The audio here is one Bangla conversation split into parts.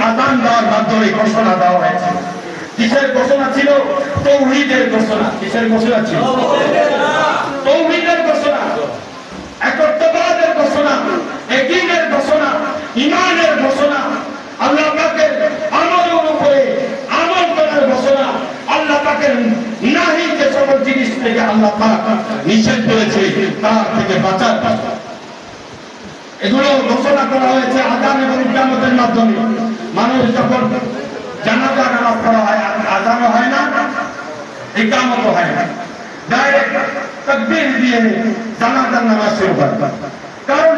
আযান দেওয়ার মাধ্যমে ঘোষণা দেওয়া হয়েছে। কিসের ঘোষণা ছিল? তাওহীদের ঘোষণা। কিসের ঘোষণা ছিল? তাওহীদের ঘোষণা, একত্ববাদের ঘোষণা, ইয়াকিনের ঘোষণা, ঈমানের ঘোষণা, আল্লাহ পাকের আমলের উপরে আমল করার ঘোষণা, আল্লাহ পাকের নাহি যে সকল জিনিস থেকে আল্লাহ পাক নিষেধ করেছে তার থেকে বাঁচার, এগুলো ঘোষণা করা হয়েছে আযান এবং ইকামতের মাধ্যমে। মানুষ যখন জানাজা নামাজ পড়া হয়, আযানও হয় না, ইকামতও হয় না, ডাইরেক্ট তাকবীর দিয়ে জানাজার নামাজ শুরু হয়। কারণ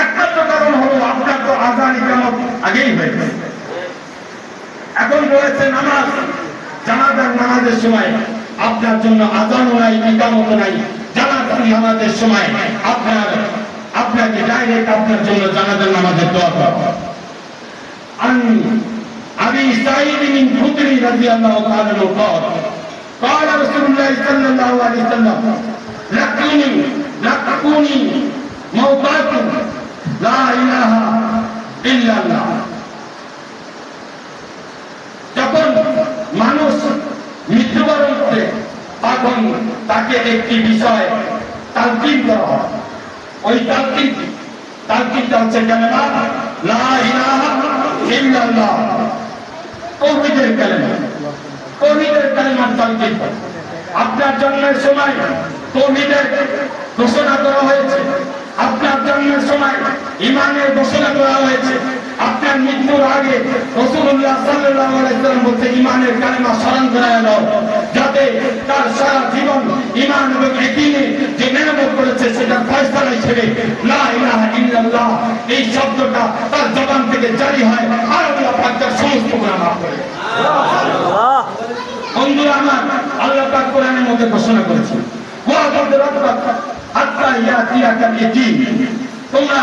একমাত্র কারণ হলো আপনার তো আযান ইকামত আগেই হয়েছে। এখন রয়েছে নামাজ, জানাজার নামাজের সময় আপনার জন্য আযানও নাই, ইকামতও নাই। জানাজার নামাজের সময় আপনাকে ডাইরেক্ট আপনার জন্য জানাজার নামাজের দোয়া করা। আবি সাঈদ বিন খুদরি রাদিয়াল্লাহু তাআলা قال قال رسول الله صلى الله عليه وسلم لقوني موتاكم لا اله الا الله। যখন মানুষ মৃত্যুবরণ করে তখন তাকে একটি বিষয় তালকিন করা হয়। ওই তালকিনটা হচ্ছে কালেমা লা ইলাহা ইল্লাল্লাহ, তাওহীদের কালেমা। তাওহীদের কালেমার তালকিন আপনার জন্মের সময় তাওহীদের ঘোষণা করা হয়েছে, আপনার জন্মের সময় ঈমানের ঘোষণা করা হয়েছে। আপনার মৃত্যুর আগে রাসূলুল্লাহ সাল্লাল্লাহু আলাইহি ওয়াসাল্লাম বলতে ঈমানের কালেমা স্মরণ করায় দাও, যাতে তার সারা জীবন ঈমান এবং ইয়াকিনে যে মেহনত করেছে সেটার ফয়সালা হিসেবে লা ইলাহা ইল্লাল্লাহ এই শব্দটা তার জবান থেকে জারি হয়, আর আল্লাহ পাক তার সমস্ত গুনাহ মাফ করে। সুবহানাল্লাহ। বন্ধুরা আমার, আল্লাহ পাক কোরআনের মধ্যে ঘোষণা করেছেন ওয়া আবুদু রাব্বাকা হাত্তা ইয়াতিয়াকাল ইয়াকিন। তোমরা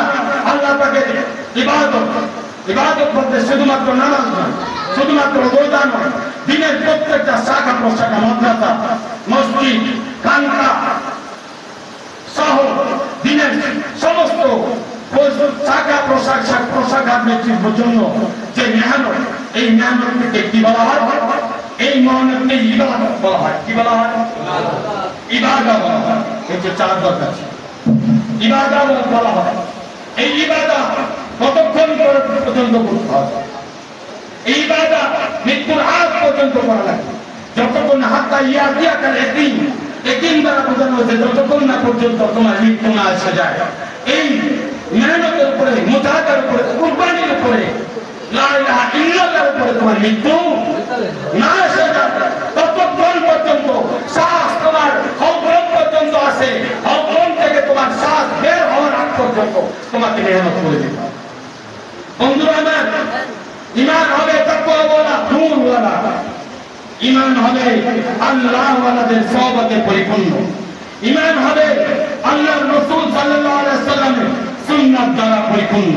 আল্লাহ পাকের ইবাদত করতে শুধুমাত্র নামাজ নয়, শুধুমাত্র রোজা নয়, দিনের প্রত্যেকটা শাখা প্রশাখা, মাদ্রাসা, মসজিদ, খানকা সহ দিনের সমস্ত শাখা প্রশাখার নেতৃত্বের জন্য যে মেহনত, এই মেহনতকে কি বলা হয়? এই মেহনতকে ইবাদত বলা হয়। কি বলা হয়? ইবাদত বলা হয়। হচ্ছে চার দরকার, ইবাদত বলা হয়। এই ইবাদত কতক্ষণ পর্যন্ত করতে হবে? এই ইবাদত মৃত্যুর আগ পর্যন্ত করা লাগে। যতক্ষণ হাত্তা ইয়াতিয়াকাল ইয়াকিন, ইয়াকিন দ্বারা বোঝানো হয়েছে যতক্ষণ না পর্যন্ত তোমার মৃত্যু না এসে যায়। এই মেহনতের উপরে, মুজাহাদার উপরে, কুরবানির উপরে, লা ইলাহা ইল্লাল্লাহর উপরে তোমার মৃত্যু না এসে যায় ততক্ষণ পর্যন্ত শ্বাস তোমার হলকম পর্যন্ত আসে, হলকম থেকে তোমার শ্বাস বের হওয়ার আগ পর্যন্ত তোমাকে মেহনত করে দিতে হবে। বন্ধুরা আমার, ঈমান হবে তাকওয়াওয়ালা, নূরওয়ালা। ঈমান হবে আল্লাহওয়ালাদের সহবতে পরিপূর্ণ। ঈমান হবে আল্লাহর রাসূল সাল্লাল্লাহু আলাইহি ওয়াসাল্লামের সুন্নাত দ্বারা পরিপূর্ণ।